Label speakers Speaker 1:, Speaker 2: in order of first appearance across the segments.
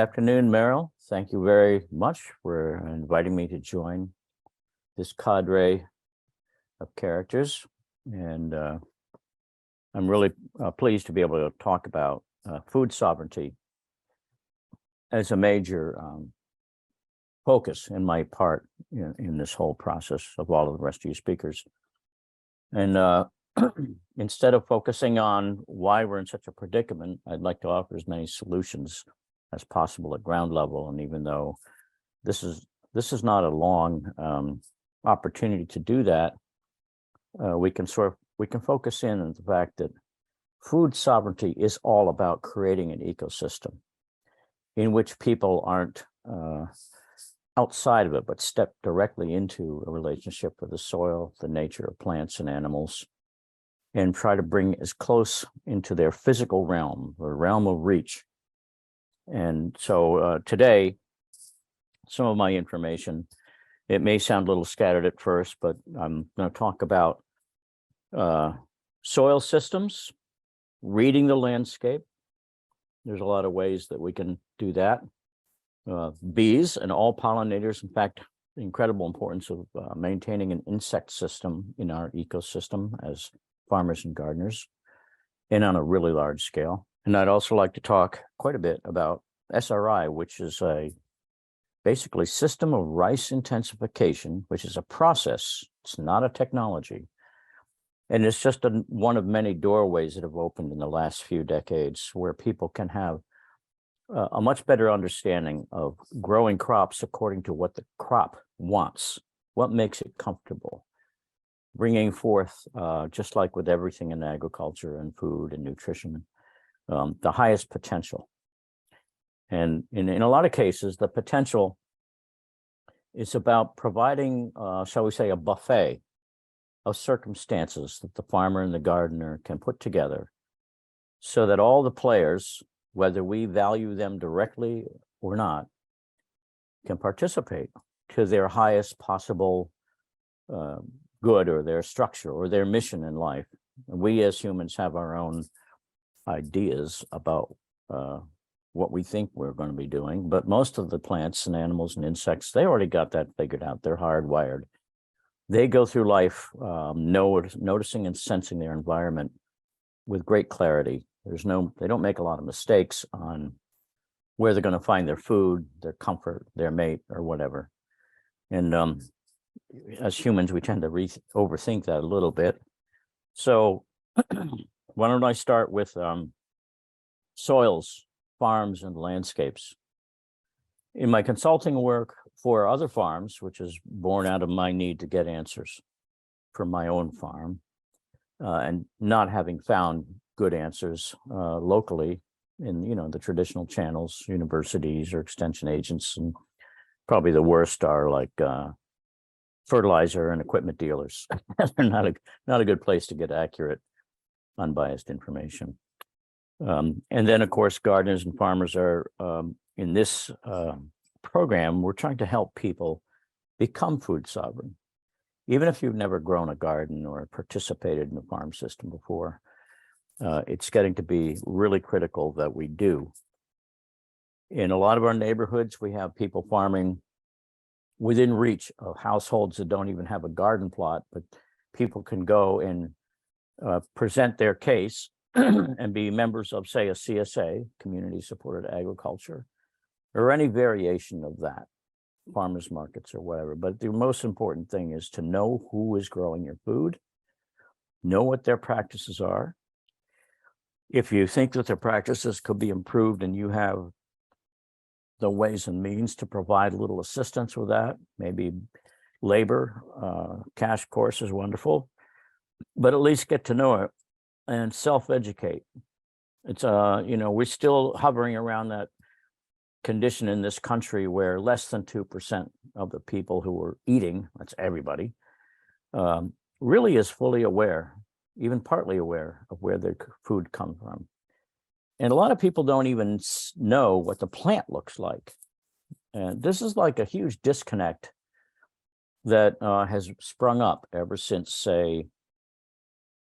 Speaker 1: afternoon, Meryl. Thank you very much for inviting me to join this cadre of characters. And I'm really pleased to be able to talk about food sovereignty as a major focus in my part in this whole process of all of the rest of you speakers. And instead of focusing on why we're in such a predicament, I'd like to offer as many solutions as possible at ground level. And even though this is not a long opportunity to do that, we can focus in on the fact that food sovereignty is all about creating an ecosystem in which people aren't outside of it, but step directly into a relationship with the soil, the nature of plants and animals, and try to bring as close into their physical realm, or realm of reach. And so today, some of my information, it may sound a little scattered at first, but I'm going to talk about soil systems, reading the landscape. There's a lot of ways that we can do that. Bees and all pollinators, in fact, the incredible importance of maintaining an insect system in our ecosystem as farmers and gardeners, and on a really large scale. And I'd also like to talk quite a bit about SRI, which is a basically system of rice intensification, which is a process. It's not a technology. And it's just one of many doorways that have opened in the last few decades where people can have a much better understanding of growing crops according to what the crop wants, what makes it comfortable, bringing forth, just like with everything in agriculture and food and nutrition, the highest potential. And in a lot of cases, the potential is about providing, shall we say, a buffet of circumstances that the farmer and the gardener can put together so that all the players, whether we value them directly or not, can participate to their highest possible good, or their structure, or their mission in life. And we as humans have our own ideas about what we think we're going to be doing, but most of the plants and animals and insects, they already got that figured out. They're hardwired. They go through life noticing and sensing their environment with great clarity. They don't make a lot of mistakes on where they're going to find their food, their comfort, their mate, or whatever. And as humans, we tend to overthink that a little bit. So why don't I start with soils, farms, and landscapes. In my consulting work for other farms, which is born out of my need to get answers for my own farm, and not having found good answers locally in the traditional channels, universities or extension agents, and probably the worst are like fertilizer and equipment dealers. They're not a good place to get accurate, unbiased information. And then, of course, gardeners and farmers are in this program. We're trying to help people become food sovereign, even if you've never grown a garden or participated in the farm system before. It's getting to be really critical that we do. In a lot of our neighborhoods, we have people farming within reach of households that don't even have a garden plot, but people can go and present their case and be members of, say, a CSA, community supported agriculture, or any variation of that, farmers markets or whatever. But the most important thing is to know who is growing your food, know what their practices are. If you think that their practices could be improved and you have the ways and means to provide a little assistance with that, maybe labor, cash course is wonderful, but at least get to know it and self-educate. It's we're still hovering around that condition in this country where less than 2% of the people who are eating, that's everybody, really is fully aware, even partly aware of where their food comes from. And a lot of people don't even know what the plant looks like. And this is like a huge disconnect that has sprung up ever since, say,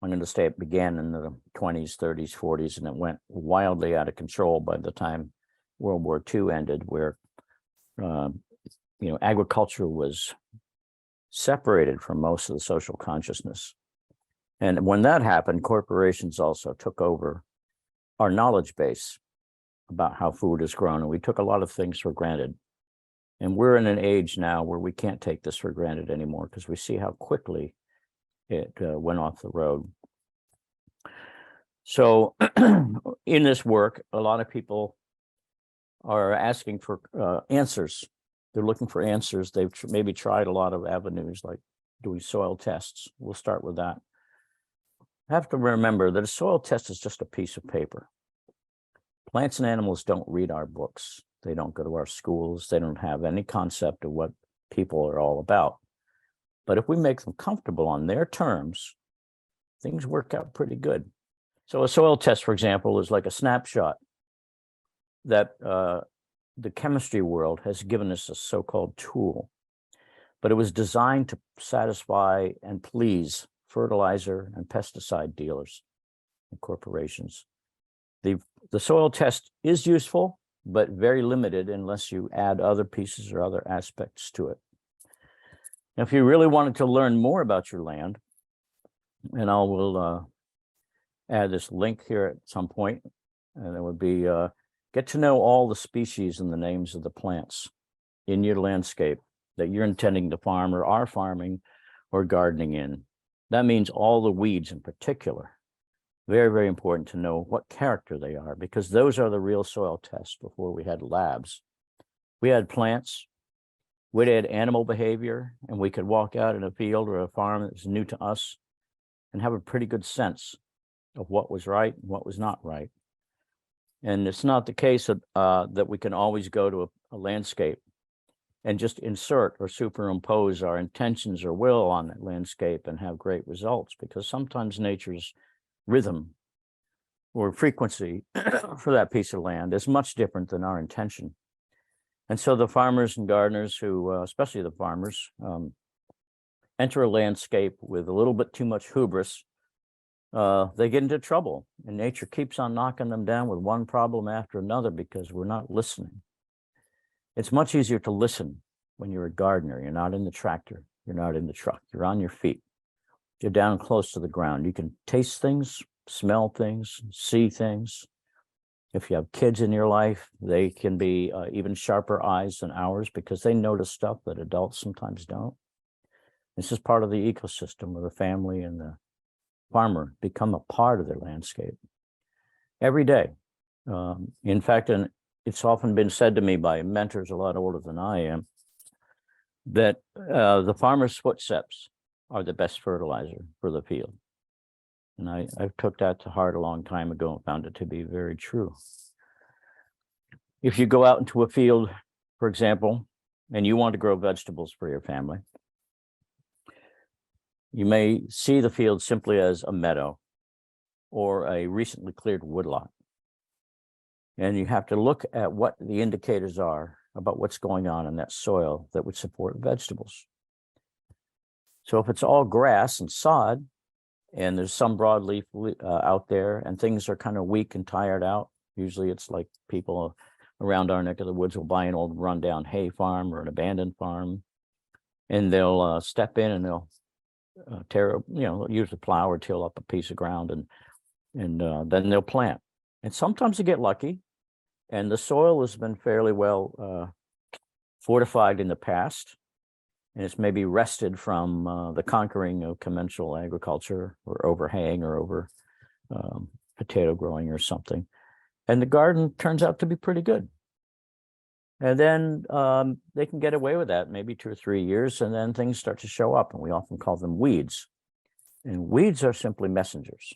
Speaker 1: I'm going to say it began in the 20s, 30s, 40s, and it went wildly out of control by the time World War II ended, where agriculture was separated from most of the social consciousness. And when that happened, corporations also took over our knowledge base about how food is grown, and we took a lot of things for granted. And we're in an age now where we can't take this for granted anymore, because we see how quickly it went off the road. So in this work, a lot of people are asking for answers. They're looking for answers. They've maybe tried a lot of avenues, like doing soil tests. We'll start with that. I have to remember that a soil test is just a piece of paper. Plants and animals don't read our books. They don't go to our schools. They don't have any concept of what people are all about. But if we make them comfortable on their terms, things work out pretty good. So a soil test, for example, is like a snapshot that the chemistry world has given us, a so-called tool. But it was designed to satisfy and please fertilizer and pesticide dealers and corporations. The soil test is useful, but very limited unless you add other pieces or other aspects to it. Now, if you really wanted to learn more about your land, and I will add this link here at some point, and it would be get to know all the species and the names of the plants in your landscape that you're intending to farm or are farming or gardening in. That means all the weeds in particular. Very, very important to know what character they are, because those are the real soil tests before we had labs. We had plants, we had animal behavior, and we could walk out in a field or a farm that was new to us and have a pretty good sense of what was right and what was not right. And it's not the case that we can always go to a landscape and just insert or superimpose our intentions or will on that landscape and have great results, because sometimes nature's rhythm or frequency for that piece of land is much different than our intention. And so the farmers and gardeners who, especially the farmers, enter a landscape with a little bit too much hubris, they get into trouble, and nature keeps on knocking them down with one problem after another because we're not listening. It's much easier to listen when you're a gardener. You're not in the tractor, you're not in the truck, you're on your feet. You're down close to the ground. You can taste things, smell things, see things. If you have kids in your life, they can be even sharper eyes than ours, because they notice stuff that adults sometimes don't. This is part of the ecosystem where the family and the farmer become a part of their landscape every day. In fact, and it's often been said to me by mentors a lot older than I am, that the farmer's footsteps are the best fertilizer for the field. And I took that to heart a long time ago and found it to be very true. If you go out into a field, for example, and you want to grow vegetables for your family, you may see the field simply as a meadow or a recently cleared woodlot. And you have to look at what the indicators are about what's going on in that soil that would support vegetables. So if it's all grass and sod, and there's some broadleaf out there, and things are kind of weak and tired out, usually it's like people around our neck of the woods will buy an old rundown hay farm or an abandoned farm, and they'll step in and they'll use a plow or till up a piece of ground, and then they'll plant. And sometimes they get lucky, and the soil has been fairly well fortified in the past, and it's maybe rested from the conquering of conventional agriculture or overhang or over potato growing or something. And the garden turns out to be pretty good. And then they can get away with that maybe 2 or 3 years, and then things start to show up, and we often call them weeds. And weeds are simply messengers.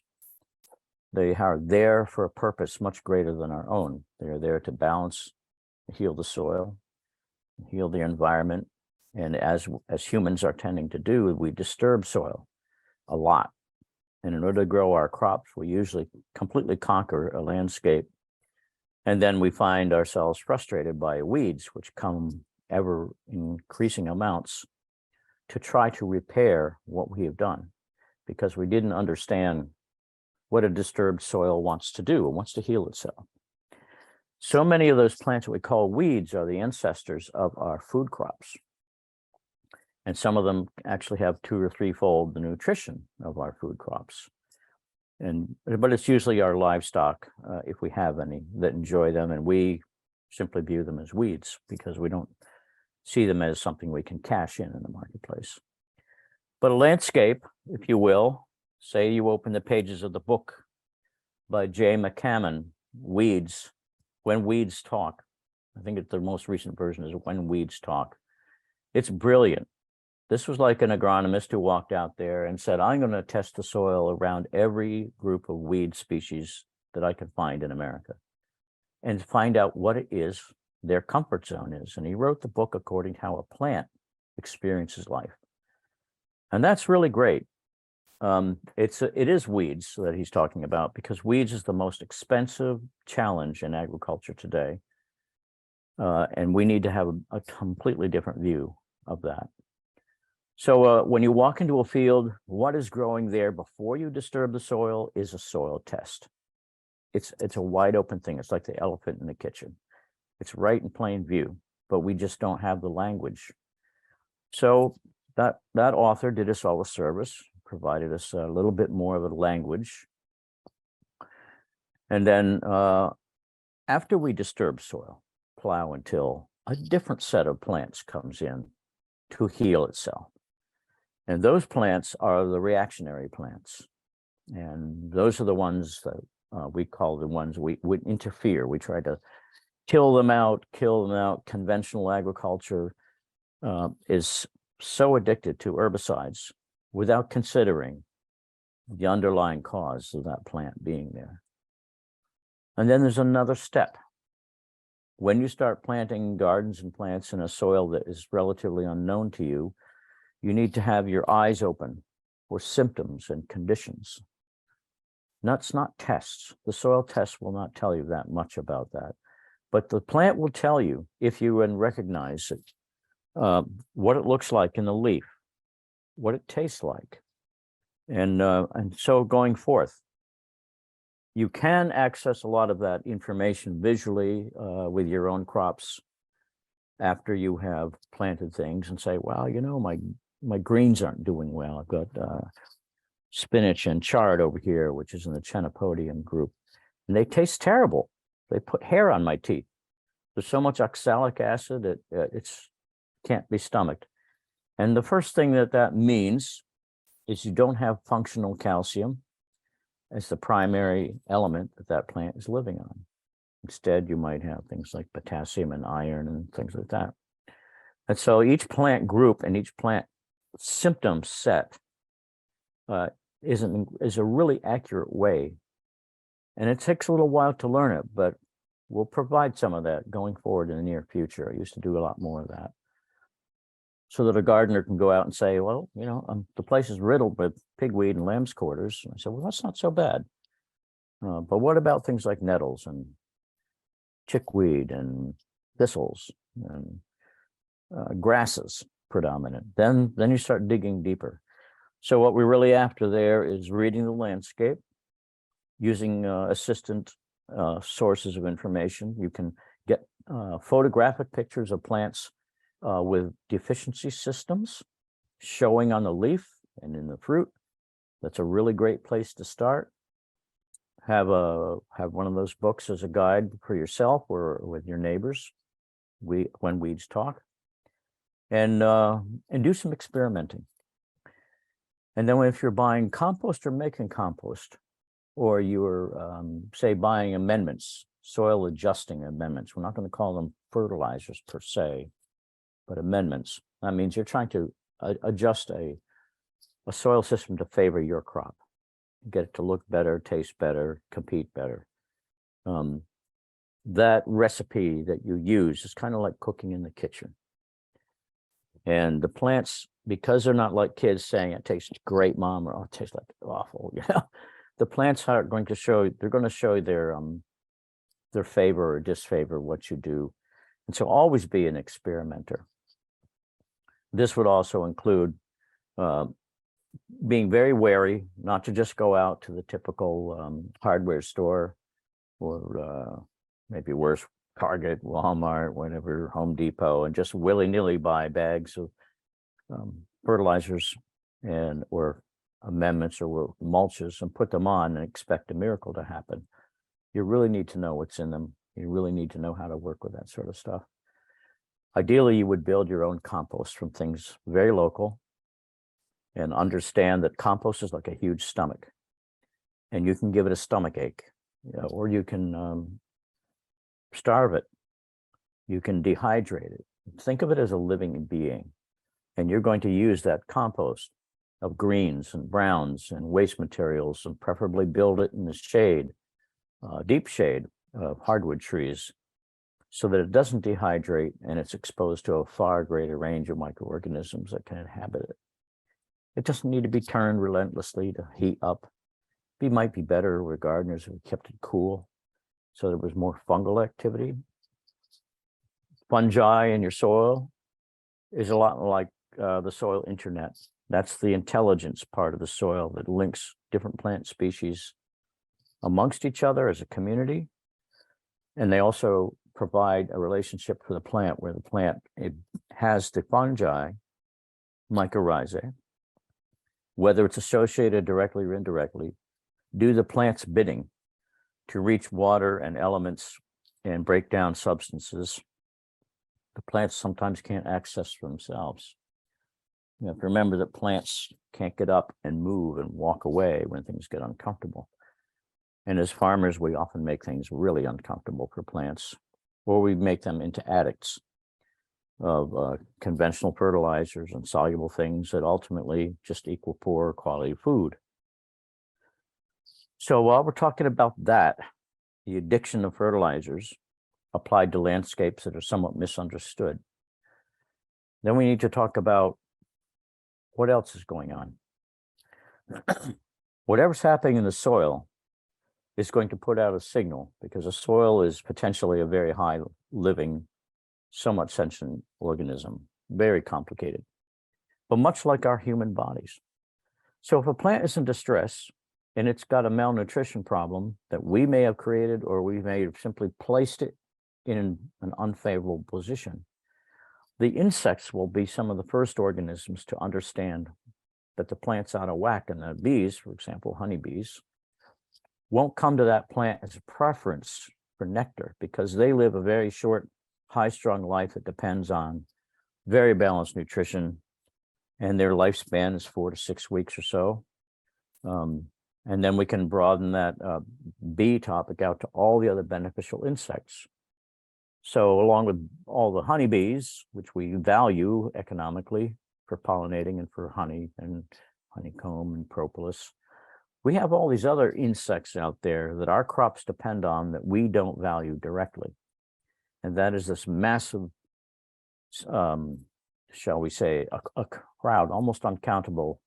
Speaker 1: They are there for a purpose much greater than our own. They are there to balance, heal the soil, heal the environment. And as humans are tending to do, we disturb soil a lot. And in order to grow our crops, we usually completely conquer a landscape. And then we find ourselves frustrated by weeds, which come ever increasing amounts to try to repair what we have done, because we didn't understand what a disturbed soil wants to do. It wants to heal itself. So many of those plants that we call weeds are the ancestors of our food crops. And some of them actually have 2 or 3-fold the nutrition of our food crops. But it's usually our livestock, if we have any, that enjoy them, and we simply view them as weeds because we don't see them as something we can cash in the marketplace. But a landscape, if you will, say you open the pages of the book by J. McCammon, Weeds, When Weeds Talk. I think the most recent version is When Weeds Talk. It's brilliant. This was like an agronomist who walked out there and said, I'm going to test the soil around every group of weed species that I can find in America and find out what it is their comfort zone is. And he wrote the book according to how a plant experiences life. And that's really great. It is weeds that he's talking about, because weeds is the most expensive challenge in agriculture today. And we need to have a completely different view of that. So when you walk into a field, what is growing there before you disturb the soil is a soil test. It's a wide open thing. It's like the elephant in the kitchen. It's right in plain view, but we just don't have the language. So that author did us all a service, provided us a little bit more of a language. And then after we disturb soil, plow and till, a different set of plants comes in to heal itself. And those plants are the reactionary plants. And those are the ones that we call the ones we would interfere. We try to kill them out. Conventional agriculture is so addicted to herbicides without considering the underlying cause of that plant being there. And then there's another step. When you start planting gardens and plants in a soil that is relatively unknown to you, you need to have your eyes open for symptoms and conditions. That's not tests. The soil tests will not tell you that much about that. But the plant will tell you, if you recognize it, what it looks like in the leaf, what it tastes like. And so going forth, you can access a lot of that information visually with your own crops after you have planted things and say, well, you know, my greens aren't doing well. I've got spinach and chard over here, which is in the Chenopodium group, and they taste terrible. They put hair on my teeth. There's so much oxalic acid that it's can't be stomached. And the first thing that means is you don't have functional calcium as the primary element that plant is living on. Instead, you might have things like potassium and iron and things like that. And so each plant group and each plant symptom set is a really accurate way. And it takes a little while to learn it, but we'll provide some of that going forward in the near future. I used to do a lot more of that, so that a gardener can go out and say, well, you know, the place is riddled with pigweed and lamb's quarters. And I said, well, that's not so bad. But what about things like nettles and chickweed and thistles and grasses predominant? Then you start digging deeper. So what we're really after there is reading the landscape, using assistant sources of information. You can get photographic pictures of plants with deficiency systems showing on the leaf and in the fruit. That's a really great place to start. Have one of those books as a guide for yourself or with your neighbors, When Weeds Talk, and do some experimenting. And then if you're buying compost or making compost, or you're say buying amendments, soil adjusting amendments, we're not going to call them fertilizers per se, but amendments. That means you're trying to adjust a soil system to favor your crop, get it to look better, taste better, compete better. That recipe that you use is kind of like cooking in the kitchen. And the plants, because they're not like kids saying it tastes great, mom, or oh, it tastes like awful, you know, the plants are going to show, they're going to show their favor or disfavor what you do. And so always be an experimenter. This would also include being very wary, not to just go out to the typical hardware store, or maybe worse, Target, Walmart, whatever, Home Depot, and just willy-nilly buy bags of fertilizers and or amendments or mulches and put them on and expect a miracle to happen. You really need to know what's in them. You really need to know how to work with that sort of stuff. Ideally, you would build your own compost from things very local and understand that compost is like a huge stomach, and you can give it a stomach ache, or you can starve it. You can dehydrate it. Think of it as a living being, and you're going to use that compost of greens and browns and waste materials, and preferably build it in the shade, deep shade of hardwood trees, so that it doesn't dehydrate and it's exposed to a far greater range of microorganisms that can inhabit it. It doesn't need to be turned relentlessly to heat up. It might be better where gardeners have kept it cool, so there was more fungal activity. Fungi in your soil is a lot like the soil internet. That's the intelligence part of the soil that links different plant species amongst each other as a community. And they also provide a relationship for the plant where the plant, it has the fungi, mycorrhizae, whether it's associated directly or indirectly, do the plant's bidding to reach water and elements and break down substances the plants sometimes can't access for themselves. You have to remember that plants can't get up and move and walk away when things get uncomfortable. And as farmers, we often make things really uncomfortable for plants, or we make them into addicts of conventional fertilizers and soluble things that ultimately just equal poor quality food. So while we're talking about that, the addiction of fertilizers applied to landscapes that are somewhat misunderstood, then we need to talk about what else is going on. Whatever's happening in the soil is going to put out a signal, because the soil is potentially a very high living, somewhat sentient organism, very complicated, but much like our human bodies. So if a plant is in distress and it's got a malnutrition problem that we may have created, or we may have simply placed it in an unfavorable position, the insects will be some of the first organisms to understand that the plant's out of whack, and the bees, for example, honeybees, won't come to that plant as a preference for nectar, because they live a very short, high-strung life that depends on very balanced nutrition, and their lifespan is 4 to 6 weeks or so. And then we can broaden that bee topic out to all the other beneficial insects. So along with all the honeybees, which we value economically for pollinating and for honey and honeycomb and propolis, we have all these other insects out there that our crops depend on that we don't value directly. And that is this massive, shall we say, a crowd, almost uncountable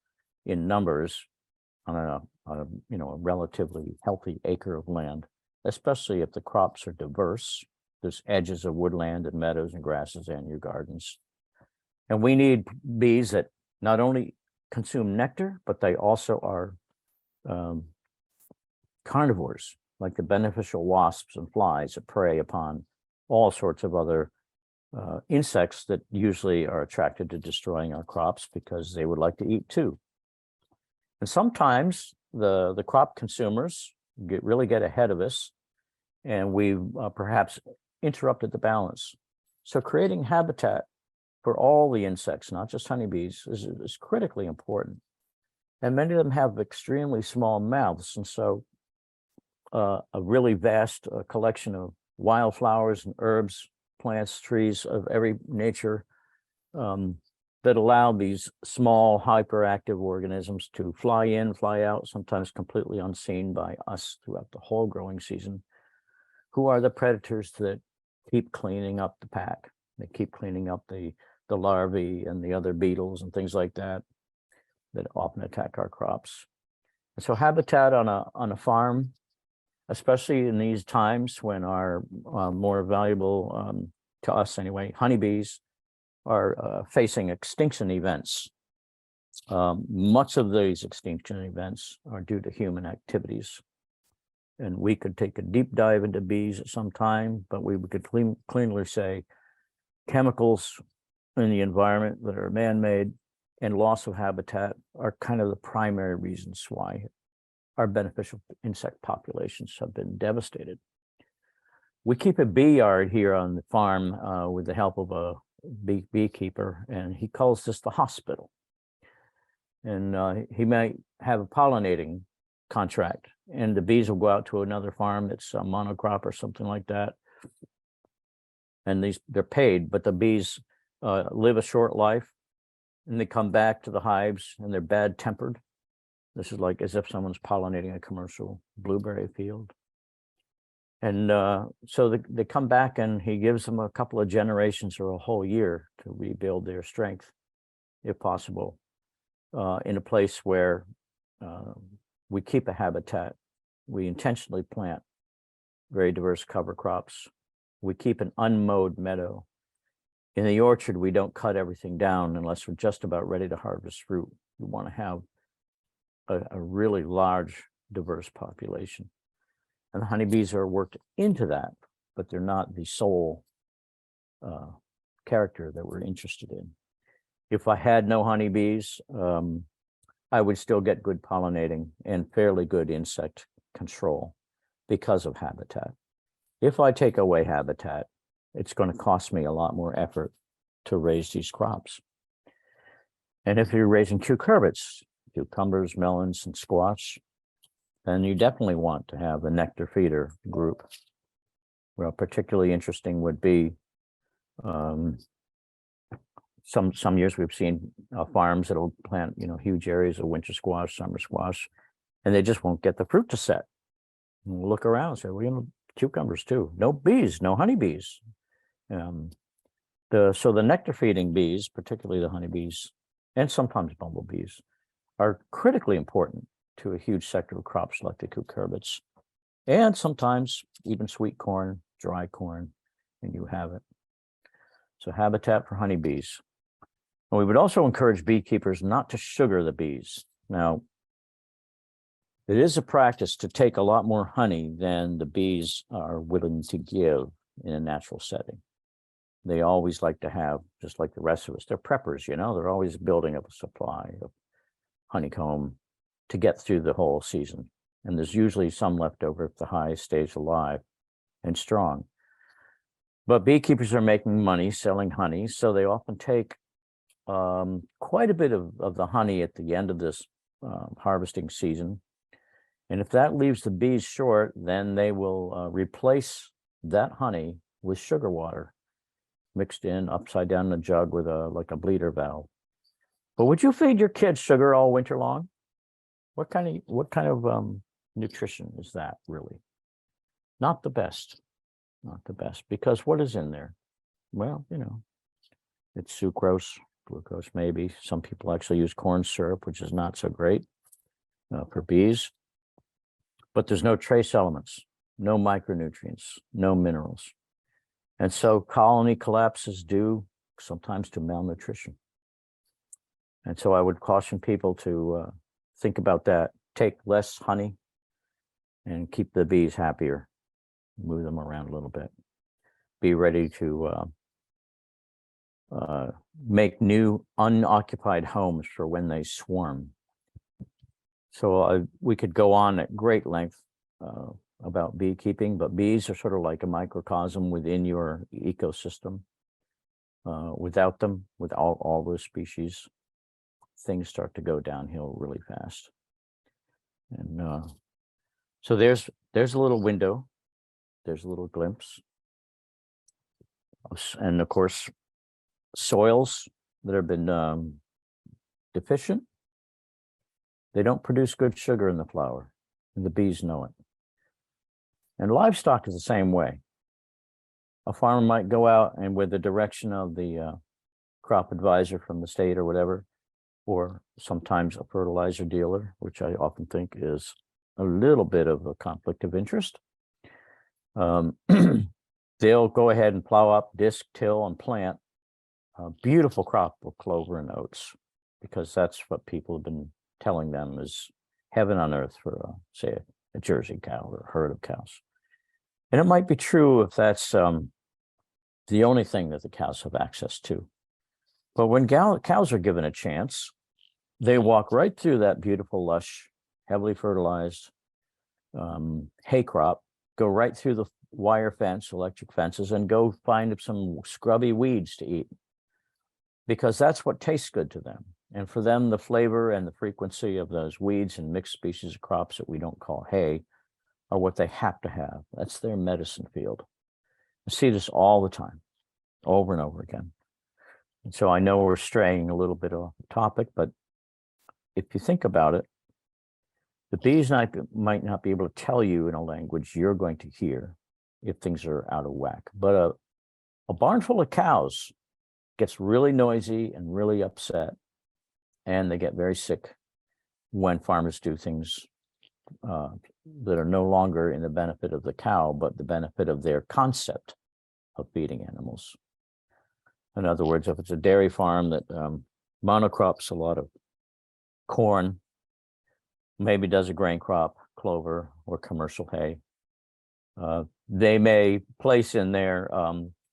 Speaker 1: in numbers on a relatively healthy acre of land, especially if the crops are diverse. There's edges of woodland and meadows and grasses in your gardens. And we need bees that not only consume nectar, but they also are carnivores, like the beneficial wasps and flies that prey upon all sorts of other insects that usually are attracted to destroying our crops because they would like to eat too. And sometimes the crop consumers really get ahead of us, and we've perhaps interrupted the balance. So creating habitat for all the insects, not just honeybees, is critically important. And many of them have extremely small mouths, and so a really vast collection of wildflowers and herbs, plants, trees of every nature that allow these small hyperactive organisms to fly in, fly out, sometimes completely unseen by us throughout the whole growing season, who are the predators that keep cleaning up the pack. They keep cleaning up the larvae and the other beetles and things like that that often attack our crops. And so habitat on a farm, especially in these times when our more valuable, to us anyway, honeybees are facing extinction events. Much of these extinction events are due to human activities. And we could take a deep dive into bees at some time, but we could cleanly say chemicals in the environment that are man-made and loss of habitat are kind of the primary reasons why our beneficial insect populations have been devastated. We keep a bee yard here on the farm with the help of a beekeeper, and he calls this the hospital. And he might have a pollinating contract, and the bees will go out to another farm that's a monocrop or something like that. And they're paid, but the bees live a short life, and they come back to the hives and they're bad tempered. This is like as if someone's pollinating a commercial blueberry field. And so they come back, and he gives them a couple of generations or a whole year to rebuild their strength, if possible, in a place where we keep a habitat. We intentionally plant very diverse cover crops. We keep an unmowed meadow. In the orchard, we don't cut everything down unless we're just about ready to harvest fruit. We want to have a really large, diverse population. And the honeybees are worked into that, but they're not the sole character that we're interested in. If I had no honeybees, I would still get good pollinating and fairly good insect control because of habitat. If I take away habitat, it's going to cost me a lot more effort to raise these crops. And if you're raising cucurbits, cucumbers, melons, and squash, then you definitely want to have a nectar feeder group. Well, particularly interesting would be some years we've seen farms that'll plant, huge areas of winter squash, summer squash, and they just won't get the fruit to set. And we'll look around and say, well, cucumbers too. No bees, no honeybees. So the nectar feeding bees, particularly the honeybees, and sometimes bumblebees, are critically important to a huge sector of crops like the cucurbits, and sometimes even sweet corn, dry corn, and you have it. So habitat for honeybees. And we would also encourage beekeepers not to sugar the bees. Now, it is a practice to take a lot more honey than the bees are willing to give in a natural setting. They always like to have, just like the rest of us, they're preppers, they're always building up a supply of honeycomb to get through the whole season. And there's usually some left over if the hive stays alive and strong. But beekeepers are making money selling honey, so they often take quite a bit of the honey at the end of this harvesting season. And if that leaves the bees short, then they will replace that honey with sugar water mixed in upside down in a jug with like a bleeder valve. But would you feed your kids sugar all winter long? What kind of nutrition is that really? Not the best. Not the best, because what is in there? Well, it's sucrose, glucose maybe. Some people actually use corn syrup, which is not so great for bees. But there's no trace elements, no micronutrients, no minerals. And so colony collapse is due sometimes to malnutrition. And so I would caution people to think about that. Take less honey and keep the bees happier. Move them around a little bit. Be ready to make new unoccupied homes for when they swarm. So we could go on at great length about beekeeping, but bees are sort of like a microcosm within your ecosystem. Without them, with all those species, things start to go downhill really fast. And so there's a little window, there's a little glimpse. And of course, soils that have been deficient, they don't produce good sugar in the flower, and the bees know it. And livestock is the same way. A farmer might go out and with the direction of the crop advisor from the state or whatever, or sometimes a fertilizer dealer, which I often think is a little bit of a conflict of interest. They'll go ahead and plow up, disc, till, and plant a beautiful crop of clover and oats, because that's what people have been telling them is heaven on earth for, say, a Jersey cow or a herd of cows. And it might be true if that's the only thing that the cows have access to. But when cows are given a chance, they walk right through that beautiful, lush, heavily fertilized hay crop, go right through the wire fence, electric fences, and go find some scrubby weeds to eat, because that's what tastes good to them. And for them, the flavor and the frequency of those weeds and mixed species of crops that we don't call hay are what they have to have. That's their medicine field. I see this all the time, over and over again. And so I know we're straying a little bit off the topic, but if you think about it, the bees might not be able to tell you in a language you're going to hear if things are out of whack. But a barn full of cows gets really noisy and really upset, and they get very sick when farmers do things that are no longer in the benefit of the cow, but the benefit of their concept of feeding animals. In other words, if it's a dairy farm that monocrops a lot of corn, maybe does a grain crop, clover, or commercial hay, they may place in there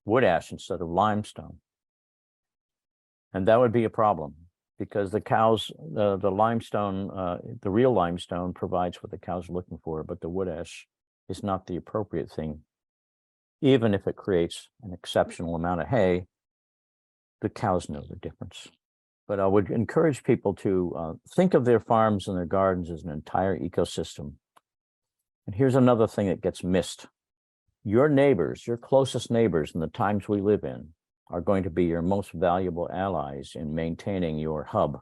Speaker 1: wood ash instead of limestone. And that would be a problem, because the cows, the limestone, the real limestone provides what the cows are looking for, but the wood ash is not the appropriate thing. Even if it creates an exceptional amount of hay, the cows know the difference. But I would encourage people to think of their farms and their gardens as an entire ecosystem. And here's another thing that gets missed. Your neighbors, your closest neighbors in the times we live in, are going to be your most valuable allies in maintaining your hub,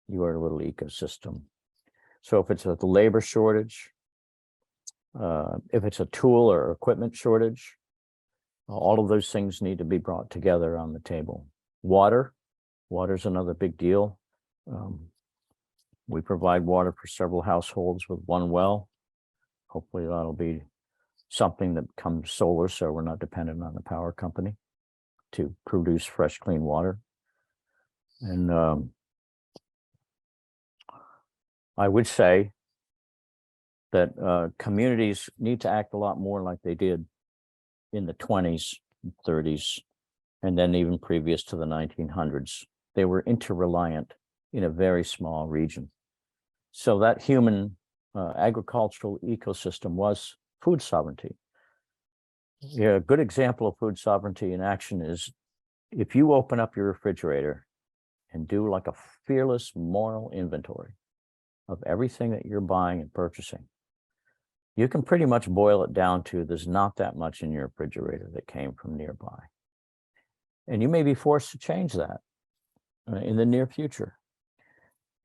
Speaker 1: your little ecosystem. So if it's a labor shortage, if it's a tool or equipment shortage, all of those things need to be brought together on the table. Water's another big deal. We provide water for several households with one well. Hopefully that'll be something that becomes solar, so we're not dependent on the power company to produce fresh, clean water. And I would say that communities need to act a lot more like they did in the 20s, 30s, and then even previous to the 1900s. They were interreliant in a very small region. So that human agricultural ecosystem was food sovereignty. Yeah, a good example of food sovereignty in action is if you open up your refrigerator and do like a fearless moral inventory of everything that you're buying and purchasing, you can pretty much boil it down to there's not that much in your refrigerator that came from nearby. And you may be forced to change that in the near future.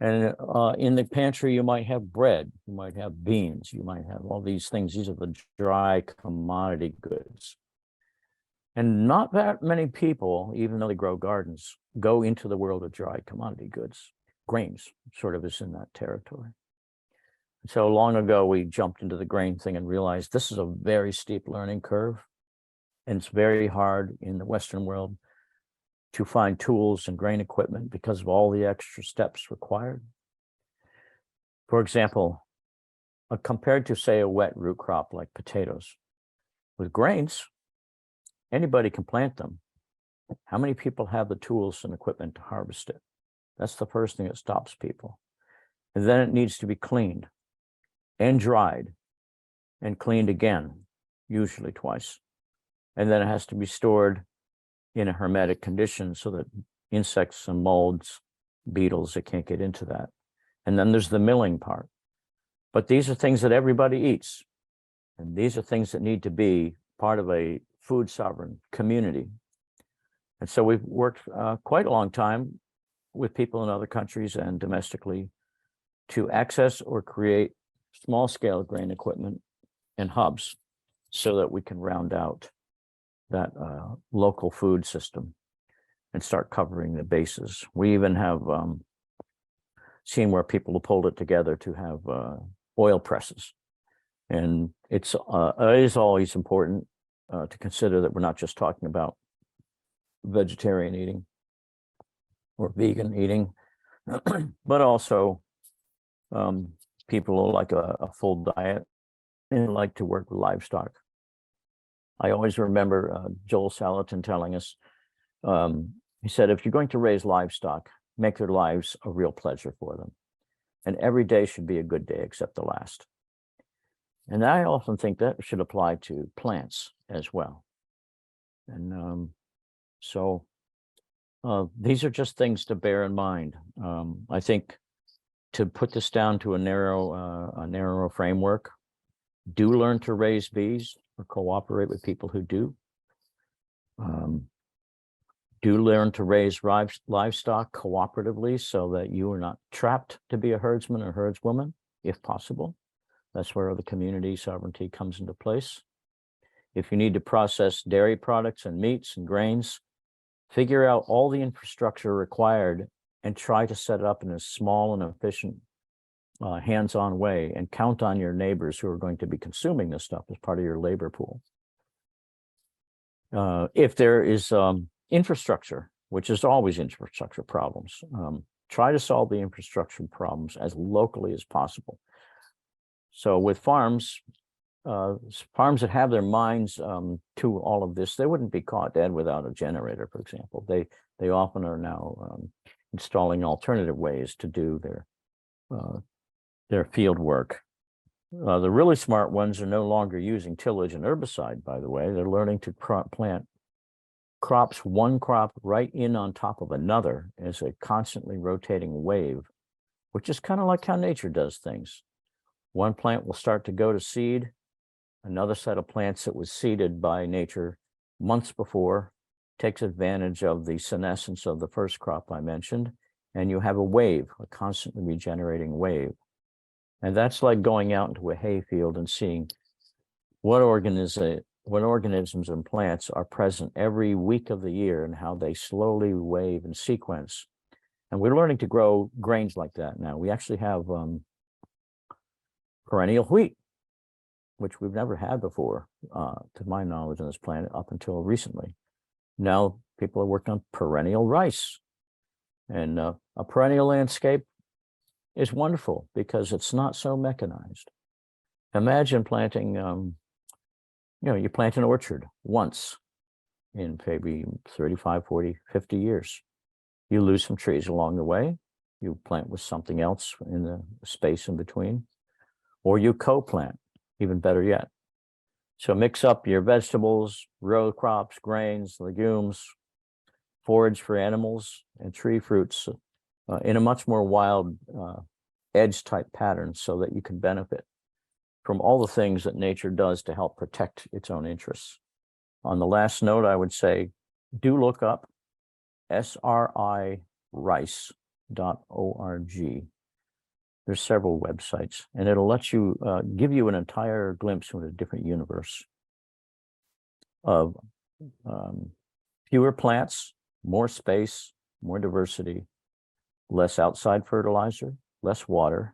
Speaker 1: And in the pantry, you might have bread, you might have beans, you might have all these things. These are the dry commodity goods. And not that many people, even though they grow gardens, go into the world of dry commodity goods. Grains sort of is in that territory. So long ago, we jumped into the grain thing and realized this is a very steep learning curve. And it's very hard in the Western world to find tools and grain equipment because of all the extra steps required. For example, compared to, say, a wet root crop like potatoes, with grains, anybody can plant them. How many people have the tools and equipment to harvest it? That's the first thing that stops people. And then it needs to be cleaned and dried and cleaned again, usually twice. And then it has to be stored in a hermetic condition so that insects and molds, beetles, they can't get into that. And then there's the milling part. But these are things that everybody eats. And these are things that need to be part of a food sovereign community. And so we've worked quite a long time with people in other countries and domestically to access or create small scale grain equipment and hubs so that we can round out that local food system and start covering the bases. We even have seen where people have pulled it together to have oil presses. And it is always important to consider that we're not just talking about vegetarian eating or vegan eating, but also people who like a full diet and like to work with livestock. I always remember Joel Salatin telling us, he said, if you're going to raise livestock, make their lives a real pleasure for them. And every day should be a good day except the last. And I often think that should apply to plants as well. And so these are just things to bear in mind. I think to put this down to a narrow framework, do learn to raise bees or cooperate with people who do. Do learn to raise livestock cooperatively so that you are not trapped to be a herdsman or herdswoman, if possible. That's where the community sovereignty comes into place. If you need to process dairy products and meats and grains, figure out all the infrastructure required and try to set it up in a small and efficient hands-on way, and count on your neighbors who are going to be consuming this stuff as part of your labor pool. If there is infrastructure, which is always infrastructure problems, try to solve the infrastructure problems as locally as possible. So with farms that have their minds to all of this, they wouldn't be caught dead without a generator, for example. They often are now installing alternative ways to do their field work. The really smart ones are no longer using tillage and herbicide, by the way. They're learning to plant crops, one crop right in on top of another as a constantly rotating wave, which is kind of like how nature does things. One plant will start to go to seed. Another set of plants that was seeded by nature months before takes advantage of the senescence of the first crop I mentioned, and you have a wave, a constantly regenerating wave. And that's like going out into a hayfield and seeing what organisms and plants are present every week of the year and how they slowly wave in sequence. And we're learning to grow grains like that now. We actually have perennial wheat, which we've never had before, to my knowledge, on this planet up until recently. Now people are working on perennial rice. And a perennial landscape is wonderful because it's not so mechanized. Imagine planting, you plant an orchard once in maybe 35, 40, 50 years. You lose some trees along the way. You plant with something else in the space in between, or you co-plant, even better yet. So mix up your vegetables, row crops, grains, legumes, forage for animals, and tree fruits in a much more wild edge type pattern so that you can benefit from all the things that nature does to help protect its own interests. On the last note, I would say, do look up sririce.org. There's several websites, and it'll let you give you an entire glimpse into a different universe of fewer plants, more space, more diversity, less outside fertilizer, less water,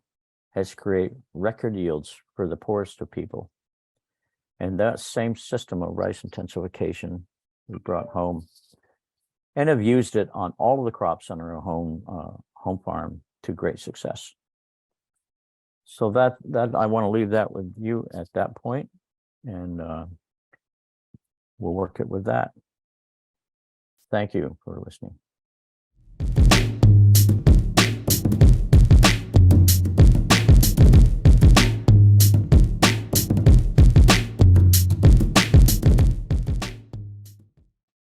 Speaker 1: has created record yields for the poorest of people. And that same system of rice intensification we brought home and have used it on all of the crops on our home farm to great success. So that I want to leave that with you at that point, and we'll work it with that. Thank you for listening.